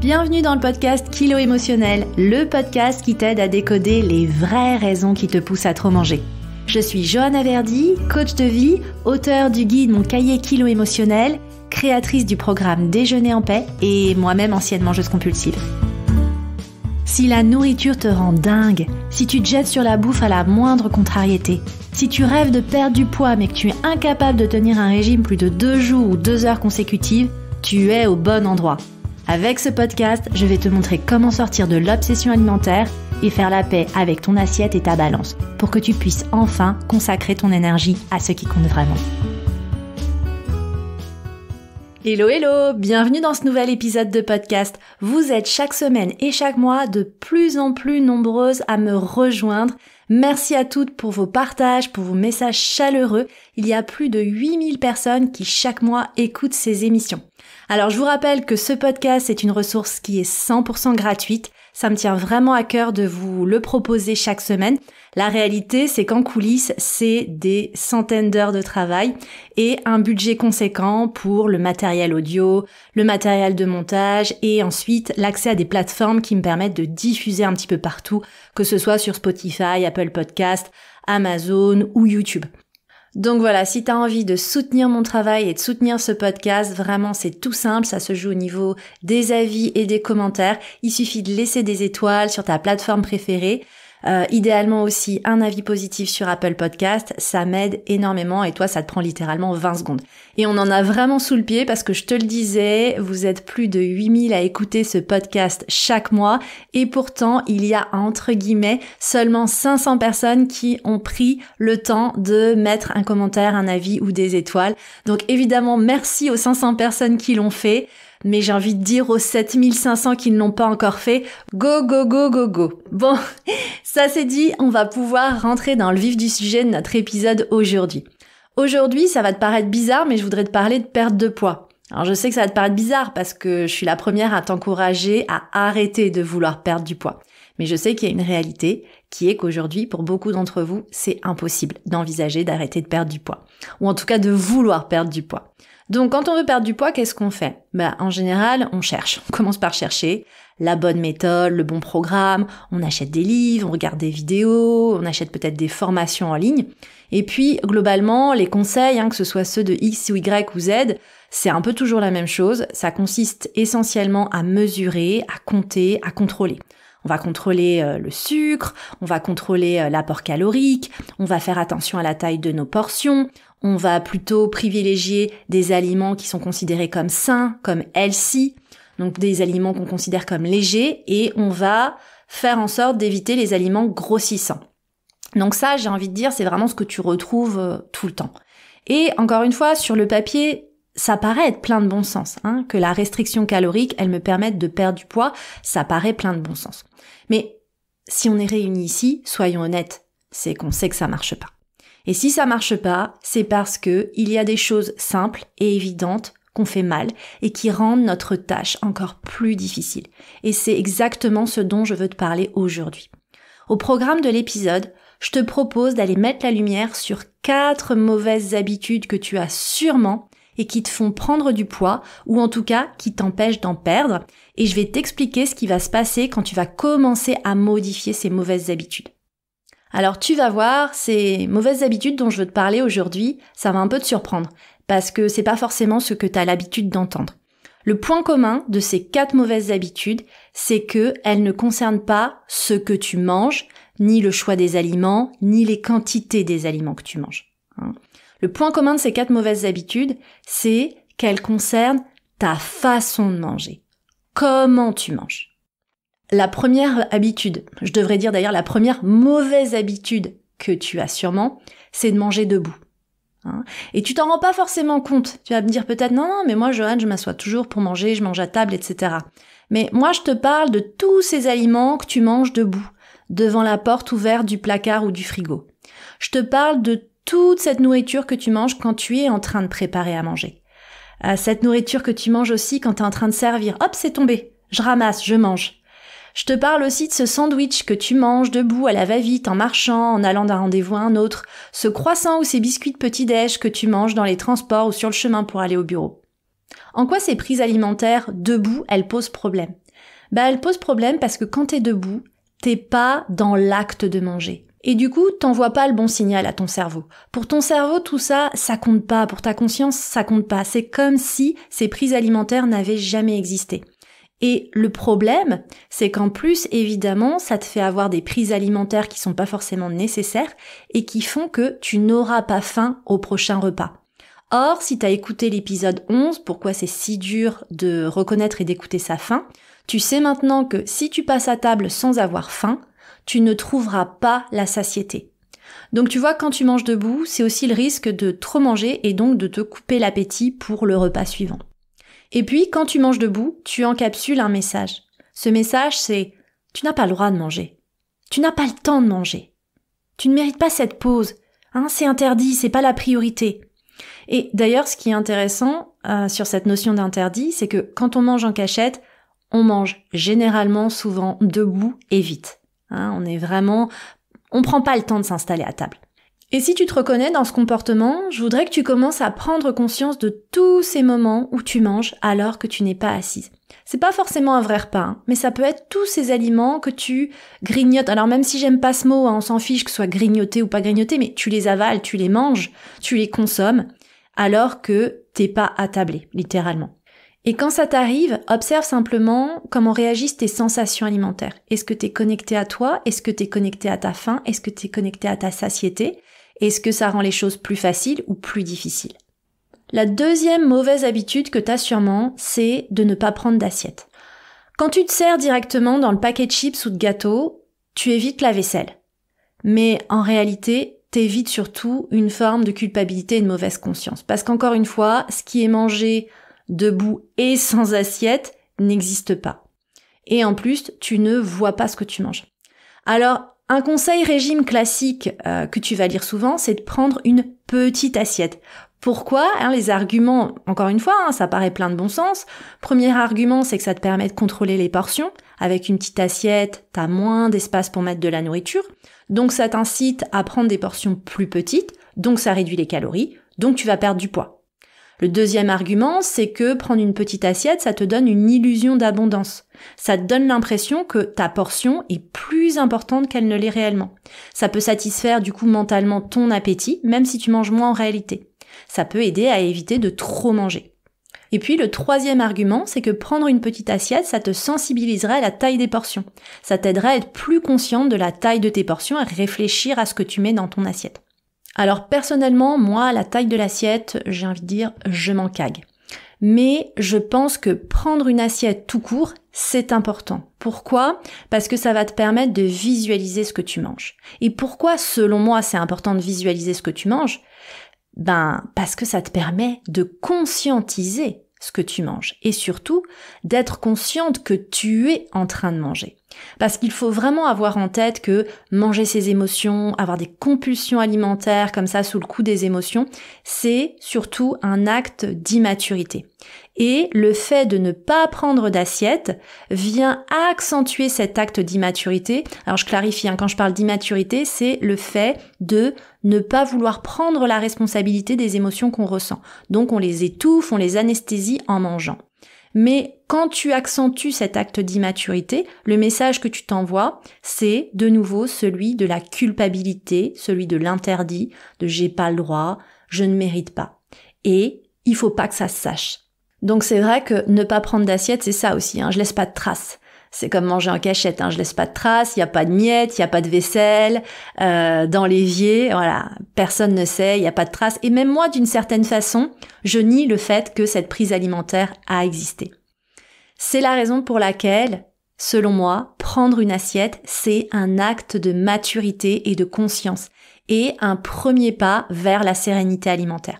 Bienvenue dans le podcast Kilo Émotionnel, le podcast qui t'aide à décoder les vraies raisons qui te poussent à trop manger. Je suis Johanna Verdi, coach de vie, auteure du guide Mon cahier Kilo Émotionnel, créatrice du programme Déjeuner en paix et moi-même ancienne mangeuse compulsive. Si la nourriture te rend dingue, si tu te jettes sur la bouffe à la moindre contrariété, si tu rêves de perdre du poids mais que tu es incapable de tenir un régime plus de 2 jours ou 2 heures consécutives, tu es au bon endroit. Avec ce podcast, je vais te montrer comment sortir de l'obsession alimentaire et faire la paix avec ton assiette et ta balance pour que tu puisses enfin consacrer ton énergie à ce qui compte vraiment. Hello hello, bienvenue dans ce nouvel épisode de podcast. Vous êtes chaque semaine et chaque mois de plus en plus nombreuses à me rejoindre. Merci à toutes pour vos partages, pour vos messages chaleureux. Il y a plus de 8000 personnes qui chaque mois écoutent ces émissions. Alors je vous rappelle que ce podcast est une ressource qui est 100% gratuite. Ça me tient vraiment à cœur de vous le proposer chaque semaine. La réalité, c'est qu'en coulisses, c'est des centaines d'heures de travail et un budget conséquent pour le matériel audio, le matériel de montage et ensuite l'accès à des plateformes qui me permettent de diffuser un petit peu partout, que ce soit sur Spotify, Apple Podcast, Amazon ou YouTube. Donc voilà, si tu as envie de soutenir mon travail et de soutenir ce podcast, vraiment c'est tout simple, ça se joue au niveau des avis et des commentaires. Il suffit de laisser des étoiles sur ta plateforme préférée. Idéalement aussi un avis positif sur Apple Podcast, ça m'aide énormément et toi ça te prend littéralement 20 secondes. Et on en a vraiment sous le pied parce que je te le disais, vous êtes plus de 8000 à écouter ce podcast chaque mois et pourtant il y a entre guillemets seulement 500 personnes qui ont pris le temps de mettre un commentaire, un avis ou des étoiles. Donc évidemment merci aux 500 personnes qui l'ont fait. Mais j'ai envie de dire aux 7500 qui ne l'ont pas encore fait, go, go, go, go, go. Bon, ça c'est dit, on va pouvoir rentrer dans le vif du sujet de notre épisode aujourd'hui. Aujourd'hui, ça va te paraître bizarre, mais je voudrais te parler de perte de poids. Alors je sais que ça va te paraître bizarre parce que je suis la première à t'encourager à arrêter de vouloir perdre du poids. Mais je sais qu'il y a une réalité qui est qu'aujourd'hui, pour beaucoup d'entre vous, c'est impossible d'envisager d'arrêter de perdre du poids. Ou en tout cas de vouloir perdre du poids. Donc quand on veut perdre du poids, qu'est-ce qu'on fait ? En général, on cherche. On commence par chercher la bonne méthode, le bon programme, on achète des livres, on regarde des vidéos, on achète peut-être des formations en ligne. Et puis, globalement, les conseils, que ce soit ceux de X ou Y ou Z, c'est un peu toujours la même chose. Ça consiste essentiellement à mesurer, à compter, à contrôler. On va contrôler le sucre, on va contrôler l'apport calorique, on va faire attention à la taille de nos portions, on va plutôt privilégier des aliments qui sont considérés comme sains, comme healthy, donc des aliments qu'on considère comme légers, et on va faire en sorte d'éviter les aliments grossissants. Donc ça, j'ai envie de dire, c'est vraiment ce que tu retrouves tout le temps. Et encore une fois, sur le papier, ça paraît être plein de bon sens, que la restriction calorique, elle me permette de perdre du poids, ça paraît plein de bon sens. Mais si on est réunis ici, soyons honnêtes, c'est qu'on sait que ça marche pas. Et si ça marche pas, c'est parce que il y a des choses simples et évidentes qu'on fait mal et qui rendent notre tâche encore plus difficile. Et c'est exactement ce dont je veux te parler aujourd'hui. Au programme de l'épisode, je te propose d'aller mettre la lumière sur 4 mauvaises habitudes que tu as sûrement et qui te font prendre du poids, ou en tout cas qui t'empêchent d'en perdre, et je vais t'expliquer ce qui va se passer quand tu vas commencer à modifier ces mauvaises habitudes. Alors tu vas voir, ces mauvaises habitudes dont je veux te parler aujourd'hui, ça va un peu te surprendre, parce que c'est pas forcément ce que tu as l'habitude d'entendre. Le point commun de ces 4 mauvaises habitudes, c'est que elles ne concernent pas ce que tu manges, ni le choix des aliments, ni les quantités des aliments que tu manges. Le point commun de ces 4 mauvaises habitudes, c'est qu'elles concernent ta façon de manger. Comment tu manges. La première habitude, je devrais dire d'ailleurs la première mauvaise habitude que tu as sûrement, c'est de manger debout. Et tu t'en rends pas forcément compte. Tu vas me dire peut-être, non, mais moi, Johan, je m'assois toujours pour manger, je mange à table, etc. Mais moi, je te parle de tous ces aliments que tu manges debout, devant la porte ouverte du placard ou du frigo. Je te parle de toute cette nourriture que tu manges quand tu es en train de préparer à manger. Cette nourriture que tu manges aussi quand tu es en train de servir. Hop, c'est tombé. Je ramasse, je mange. Je te parle aussi de ce sandwich que tu manges debout à la va-vite, en marchant, en allant d'un rendez-vous à un autre. Ce croissant ou ces biscuits de petit-déj que tu manges dans les transports ou sur le chemin pour aller au bureau. En quoi ces prises alimentaires debout, elles posent problème ? Elle pose problème parce que quand t'es debout, t'es pas dans l'acte de manger. Et du coup, t'envoies pas le bon signal à ton cerveau. Pour ton cerveau, tout ça, ça compte pas. Pour ta conscience, ça compte pas. C'est comme si ces prises alimentaires n'avaient jamais existé. Et le problème, c'est qu'en plus, évidemment, ça te fait avoir des prises alimentaires qui sont pas forcément nécessaires et qui font que tu n'auras pas faim au prochain repas. Or, si t'as écouté l'épisode 11, pourquoi c'est si dur de reconnaître et d'écouter sa faim, tu sais maintenant que si tu passes à table sans avoir faim, tu ne trouveras pas la satiété. Donc tu vois, quand tu manges debout, c'est aussi le risque de trop manger et donc de te couper l'appétit pour le repas suivant. Et puis, quand tu manges debout, tu encapsules un message. Ce message, c'est « tu n'as pas le droit de manger. Tu n'as pas le temps de manger. Tu ne mérites pas cette pause. C'est interdit, c'est pas la priorité. » Et d'ailleurs, ce qui est intéressant sur cette notion d'interdit, c'est que quand on mange en cachette, on mange généralement souvent debout et vite. On prend pas le temps de s'installer à table. Et si tu te reconnais dans ce comportement, je voudrais que tu commences à prendre conscience de tous ces moments où tu manges alors que tu n'es pas assise. C'est pas forcément un vrai repas, mais ça peut être tous ces aliments que tu grignotes. Alors même si j'aime pas ce mot, on s'en fiche que ce soit grignoté ou pas grignoté, mais tu les avales, tu les manges, tu les consommes, alors que t'es pas attablé, littéralement. Et quand ça t'arrive, observe simplement comment réagissent tes sensations alimentaires. Est-ce que t'es connecté à toi? Est-ce que t'es connecté à ta faim? Est-ce que t'es connecté à ta satiété? Est-ce que ça rend les choses plus faciles ou plus difficiles? La deuxième mauvaise habitude que t'as sûrement, c'est de ne pas prendre d'assiette. Quand tu te sers directement dans le paquet de chips ou de gâteaux, tu évites la vaisselle. Mais en réalité, t'évites surtout une forme de culpabilité et de mauvaise conscience. Parce qu'encore une fois, ce qui est mangé debout et sans assiette n'existe pas. Et en plus, tu ne vois pas ce que tu manges. Alors, un conseil régime classique que tu vas lire souvent, c'est de prendre une petite assiette. Pourquoi ? Les arguments, encore une fois, ça paraît plein de bon sens. Premier argument, c'est que ça te permet de contrôler les portions. Avec une petite assiette, t'as moins d'espace pour mettre de la nourriture. Donc ça t'incite à prendre des portions plus petites, donc ça réduit les calories, donc tu vas perdre du poids. Le deuxième argument, c'est que prendre une petite assiette, ça te donne une illusion d'abondance. Ça te donne l'impression que ta portion est plus importante qu'elle ne l'est réellement. Ça peut satisfaire du coup mentalement ton appétit, même si tu manges moins en réalité. Ça peut aider à éviter de trop manger. Et puis le troisième argument, c'est que prendre une petite assiette, ça te sensibiliserait à la taille des portions. Ça t'aiderait à être plus consciente de la taille de tes portions, à réfléchir à ce que tu mets dans ton assiette. Alors personnellement, moi, la taille de l'assiette, j'ai envie de dire, je m'en cague. Mais je pense que prendre une assiette tout court, c'est important. Pourquoi ? Parce que ça va te permettre de visualiser ce que tu manges. Et pourquoi, selon moi, c'est important de visualiser ce que tu manges ? Parce que ça te permet de conscientiser ce que tu manges et surtout d'être consciente que tu es en train de manger. Parce qu'il faut vraiment avoir en tête que manger ses émotions, avoir des compulsions alimentaires comme ça sous le coup des émotions, c'est surtout un acte d'immaturité. Et le fait de ne pas prendre d'assiette vient accentuer cet acte d'immaturité. Alors je clarifie, quand je parle d'immaturité, c'est le fait de ne pas vouloir prendre la responsabilité des émotions qu'on ressent. Donc on les étouffe, on les anesthésie en mangeant. Mais quand tu accentues cet acte d'immaturité, le message que tu t'envoies, c'est de nouveau celui de la culpabilité, celui de l'interdit, de j'ai pas le droit, je ne mérite pas. Et il faut pas que ça se sache. Donc c'est vrai que ne pas prendre d'assiette, c'est ça aussi, je laisse pas de traces. C'est comme manger en cachette, je laisse pas de traces, il y a pas de miettes, il y a pas de vaisselle, dans l'évier, voilà, personne ne sait, il y a pas de traces. Et même moi, d'une certaine façon, je nie le fait que cette prise alimentaire a existé. C'est la raison pour laquelle, selon moi, prendre une assiette, c'est un acte de maturité et de conscience, et un premier pas vers la sérénité alimentaire.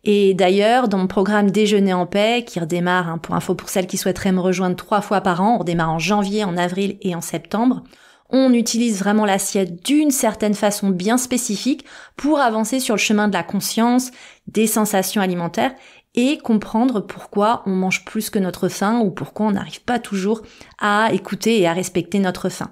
Et d'ailleurs, dans mon programme Déjeuner en paix, qui redémarre, pour info pour celles qui souhaiteraient me rejoindre 3 fois par an, on redémarre en janvier, en avril et en septembre, on utilise vraiment l'assiette d'une certaine façon bien spécifique pour avancer sur le chemin de la conscience, des sensations alimentaires et comprendre pourquoi on mange plus que notre faim ou pourquoi on n'arrive pas toujours à écouter et à respecter notre faim.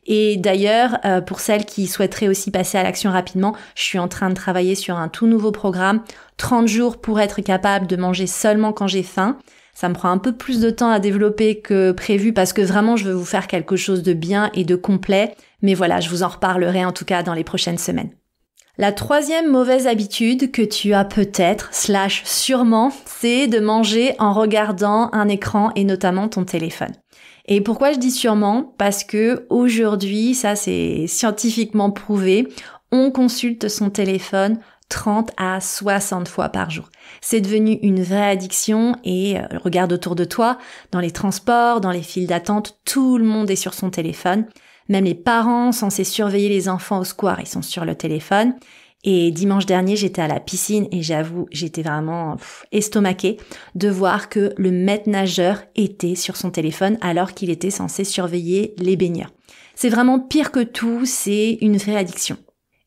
Et d'ailleurs, pour celles qui souhaiteraient aussi passer à l'action rapidement, je suis en train de travailler sur un tout nouveau programme, 30 jours pour être capable de manger seulement quand j'ai faim. Ça me prend un peu plus de temps à développer que prévu parce que vraiment je veux vous faire quelque chose de bien et de complet. Mais voilà, je vous en reparlerai en tout cas dans les prochaines semaines. La troisième mauvaise habitude que tu as peut-être, sûrement, c'est de manger en regardant un écran et notamment ton téléphone. Et pourquoi je dis sûrement ? Parce que aujourd'hui, ça c'est scientifiquement prouvé, on consulte son téléphone 30 à 60 fois par jour. C'est devenu une vraie addiction et regarde autour de toi, dans les transports, dans les files d'attente, tout le monde est sur son téléphone. Même les parents censés surveiller les enfants au square, ils sont sur le téléphone. Et dimanche dernier, j'étais à la piscine et j'avoue, j'étais vraiment estomaquée de voir que le maître nageur était sur son téléphone alors qu'il était censé surveiller les baigneurs. C'est vraiment pire que tout, c'est une vraie addiction.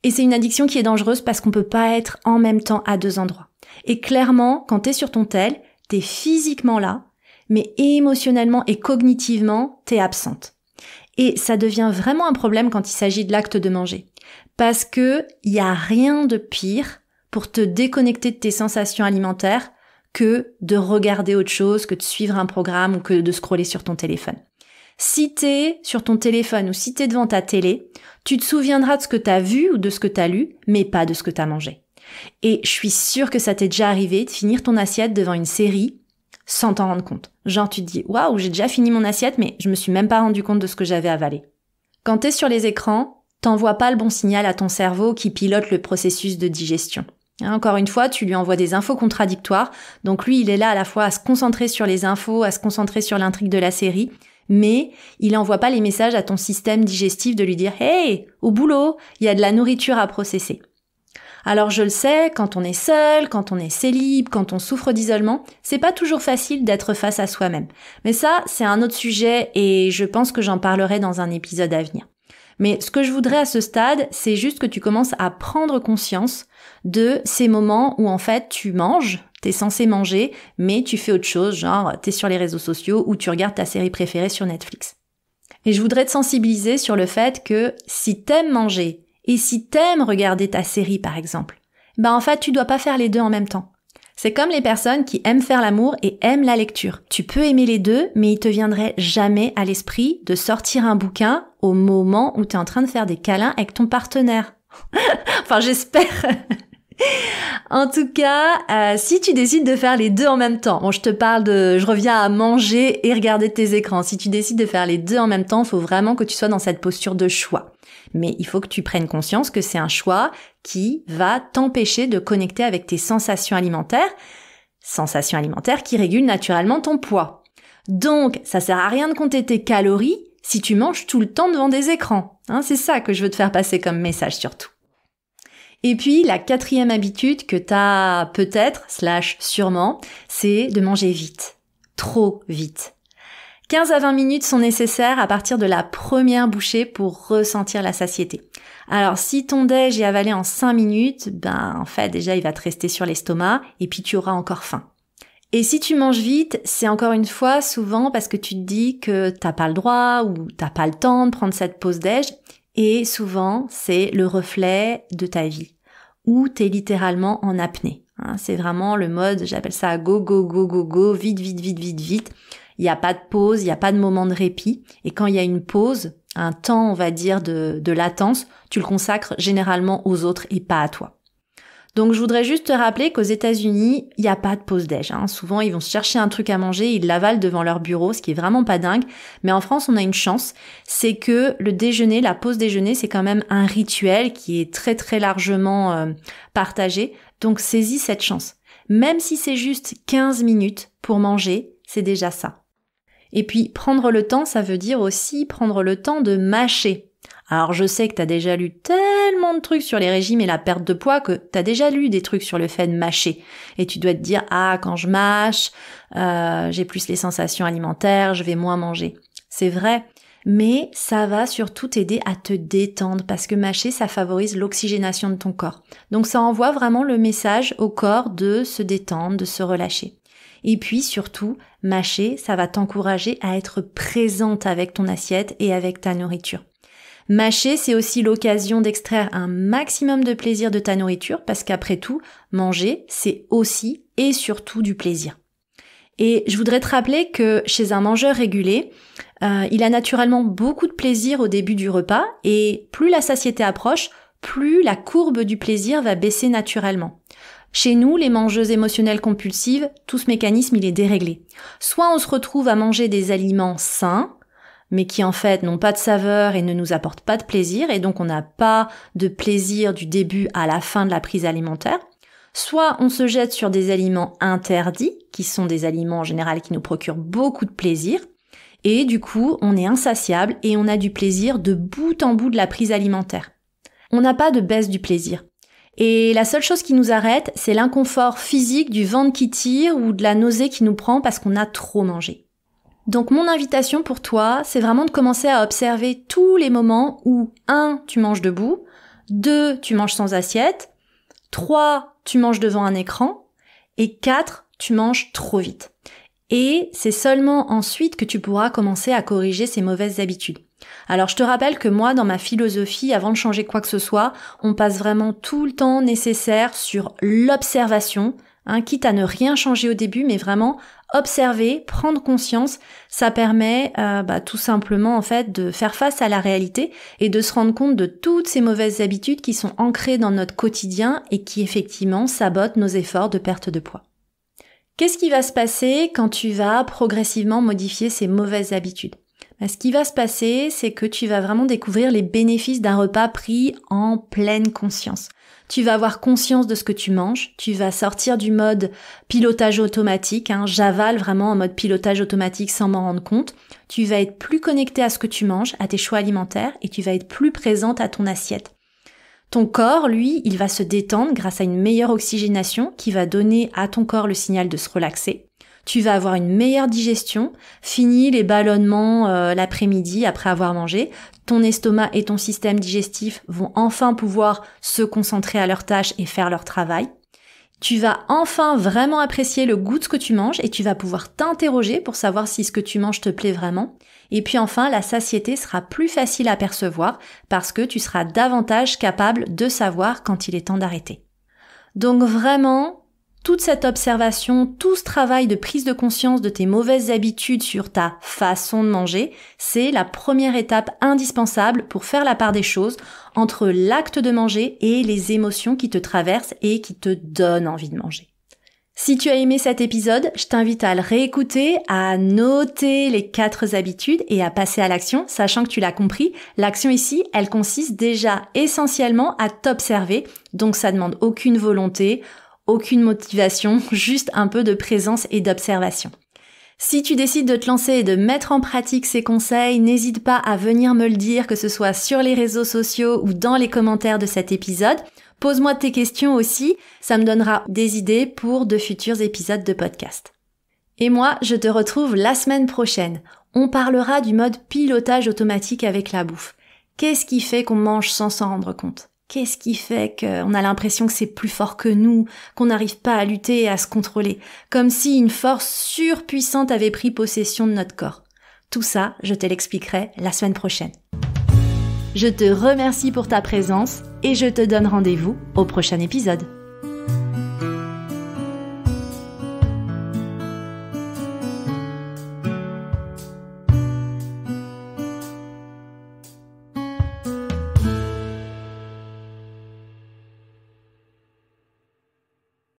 Et c'est une addiction qui est dangereuse parce qu'on peut pas être en même temps à deux endroits. Et clairement, quand t'es sur ton tel, t'es physiquement là, mais émotionnellement et cognitivement, t'es absente. Et ça devient vraiment un problème quand il s'agit de l'acte de manger. Parce que y a rien de pire pour te déconnecter de tes sensations alimentaires que de regarder autre chose, que de suivre un programme ou que de scroller sur ton téléphone. Si t'es sur ton téléphone ou si t'es devant ta télé, tu te souviendras de ce que t'as vu ou de ce que t'as lu, mais pas de ce que t'as mangé. Et je suis sûre que ça t'est déjà arrivé de finir ton assiette devant une série sans t'en rendre compte. Genre tu te dis « Waouh, j'ai déjà fini mon assiette, mais je me suis même pas rendu compte de ce que j'avais avalé. » Quand t'es sur les écrans, t'envoies pas le bon signal à ton cerveau qui pilote le processus de digestion. Encore une fois, tu lui envoies des infos contradictoires, donc lui il est là à la fois à se concentrer sur les infos, à se concentrer sur l'intrigue de la série, mais il envoie pas les messages à ton système digestif de lui dire « Hey, au boulot, il y a de la nourriture à processer ». Alors je le sais, quand on est seul, quand on est célib, quand on souffre d'isolement, c'est pas toujours facile d'être face à soi-même. Mais ça, c'est un autre sujet et je pense que j'en parlerai dans un épisode à venir. Mais ce que je voudrais à ce stade, c'est juste que tu commences à prendre conscience de ces moments où en fait tu manges, t'es censé manger, mais tu fais autre chose, genre t'es sur les réseaux sociaux ou tu regardes ta série préférée sur Netflix. Et je voudrais te sensibiliser sur le fait que si t'aimes manger et si t'aimes regarder ta série par exemple, en fait tu dois pas faire les deux en même temps. C'est comme les personnes qui aiment faire l'amour et aiment la lecture. Tu peux aimer les deux, mais il te viendrait jamais à l'esprit de sortir un bouquin au moment où t'es en train de faire des câlins avec ton partenaire. Enfin, j'espère. En tout cas, si tu décides de faire les deux en même temps, je reviens à manger et regarder tes écrans. Si tu décides de faire les deux en même temps, il faut vraiment que tu sois dans cette posture de choix. Mais il faut que tu prennes conscience que c'est un choix qui va t'empêcher de connecter avec tes sensations alimentaires qui régulent naturellement ton poids. Donc, ça sert à rien de compter tes calories si tu manges tout le temps devant des écrans. C'est ça que je veux te faire passer comme message surtout. Et puis, la quatrième habitude que t'as peut-être, sûrement, c'est de manger vite. Trop vite. 15 à 20 minutes sont nécessaires à partir de la première bouchée pour ressentir la satiété. Alors, si ton déj est avalé en 5 minutes, en fait, déjà, il va te rester sur l'estomac et puis tu auras encore faim. Et si tu manges vite, c'est encore une fois souvent parce que tu te dis que t'as pas le droit ou t'as pas le temps de prendre cette pause déj. Et souvent, c'est le reflet de ta vie, où t'es littéralement en apnée. C'est vraiment le mode, j'appelle ça go, go, go, go, go, vite, vite, vite, vite, vite. Il n'y a pas de pause, il n'y a pas de moment de répit. Et quand il y a une pause, un temps, on va dire, de latence, tu le consacres généralement aux autres et pas à toi. Donc je voudrais juste te rappeler qu'aux États-Unis, il n'y a pas de pause déj. Souvent, ils vont se chercher un truc à manger, ils l'avalent devant leur bureau, ce qui est vraiment pas dingue. Mais en France, on a une chance, c'est que le déjeuner, la pause déjeuner, c'est quand même un rituel qui est très très largement partagé. Donc saisis cette chance. Même si c'est juste 15 minutes pour manger, c'est déjà ça. Et puis, prendre le temps, ça veut dire aussi prendre le temps de mâcher. Alors, je sais que t'as déjà lu tellement de trucs sur les régimes et la perte de poids que t'as déjà lu des trucs sur le fait de mâcher. Et tu dois te dire, quand je mâche, j'ai plus les sensations alimentaires, je vais moins manger. C'est vrai, mais ça va surtout t'aider à te détendre parce que mâcher, ça favorise l'oxygénation de ton corps. Donc, ça envoie vraiment le message au corps de se détendre, de se relâcher. Et puis surtout, mâcher, ça va t'encourager à être présente avec ton assiette et avec ta nourriture. Mâcher, c'est aussi l'occasion d'extraire un maximum de plaisir de ta nourriture parce qu'après tout, manger, c'est aussi et surtout du plaisir. Et je voudrais te rappeler que chez un mangeur régulé, il a naturellement beaucoup de plaisir au début du repas et plus la satiété approche, plus la courbe du plaisir va baisser naturellement. Chez nous, les mangeuses émotionnelles compulsives, tout ce mécanisme il est déréglé. Soit on se retrouve à manger des aliments sains, mais qui en fait n'ont pas de saveur et ne nous apportent pas de plaisir, et donc on n'a pas de plaisir du début à la fin de la prise alimentaire. Soit on se jette sur des aliments interdits, qui sont des aliments en général qui nous procurent beaucoup de plaisir, et du coup on est insatiable et on a du plaisir de bout en bout de la prise alimentaire. On n'a pas de baisse du plaisir. Et la seule chose qui nous arrête, c'est l'inconfort physique du ventre qui tire ou de la nausée qui nous prend parce qu'on a trop mangé. Donc mon invitation pour toi, c'est vraiment de commencer à observer tous les moments où 1. Tu manges debout, 2. Tu manges sans assiette, 3. Tu manges devant un écran et 4. Tu manges trop vite. Et c'est seulement ensuite que tu pourras commencer à corriger ces mauvaises habitudes. Alors je te rappelle que moi, dans ma philosophie, avant de changer quoi que ce soit, on passe vraiment tout le temps nécessaire sur l'observation, quitte à ne rien changer au début, mais vraiment observer, prendre conscience, ça permet tout simplement en fait de faire face à la réalité et de se rendre compte de toutes ces mauvaises habitudes qui sont ancrées dans notre quotidien et qui effectivement sabotent nos efforts de perte de poids. Qu'est-ce qui va se passer quand tu vas progressivement modifier ces mauvaises habitudes ? Ce qui va se passer, c'est que tu vas vraiment découvrir les bénéfices d'un repas pris en pleine conscience. Tu vas avoir conscience de ce que tu manges, tu vas sortir du mode pilotage automatique, j'avale vraiment en mode pilotage automatique sans m'en rendre compte. Tu vas être plus connecté à ce que tu manges, à tes choix alimentaires et tu vas être plus présente à ton assiette. Ton corps, lui, il va se détendre grâce à une meilleure oxygénation qui va donner à ton corps le signal de se relaxer. Tu vas avoir une meilleure digestion, fini les ballonnements l'après-midi après avoir mangé. Ton estomac et ton système digestif vont enfin pouvoir se concentrer à leurs tâches et faire leur travail. Tu vas enfin vraiment apprécier le goût de ce que tu manges et tu vas pouvoir t'interroger pour savoir si ce que tu manges te plaît vraiment. Et puis enfin, la satiété sera plus facile à percevoir parce que tu seras davantage capable de savoir quand il est temps d'arrêter. Donc vraiment, toute cette observation, tout ce travail de prise de conscience de tes mauvaises habitudes sur ta façon de manger, c'est la première étape indispensable pour faire la part des choses entre l'acte de manger et les émotions qui te traversent et qui te donnent envie de manger. Si tu as aimé cet épisode, je t'invite à le réécouter, à noter les 4 habitudes et à passer à l'action, sachant que tu l'as compris, l'action ici, elle consiste déjà essentiellement à t'observer, donc ça demande aucune volonté, aucune motivation, juste un peu de présence et d'observation. Si tu décides de te lancer et de mettre en pratique ces conseils, n'hésite pas à venir me le dire, que ce soit sur les réseaux sociaux ou dans les commentaires de cet épisode. Pose-moi tes questions aussi, ça me donnera des idées pour de futurs épisodes de podcast. Et moi, je te retrouve la semaine prochaine. On parlera du mode pilotage automatique avec la bouffe. Qu'est-ce qui fait qu'on mange sans s'en rendre compte ? Qu'est-ce qui fait qu'on a l'impression que c'est plus fort que nous, qu'on n'arrive pas à lutter et à se contrôler, comme si une force surpuissante avait pris possession de notre corps. Tout ça, je te l'expliquerai la semaine prochaine. Je te remercie pour ta présence et je te donne rendez-vous au prochain épisode.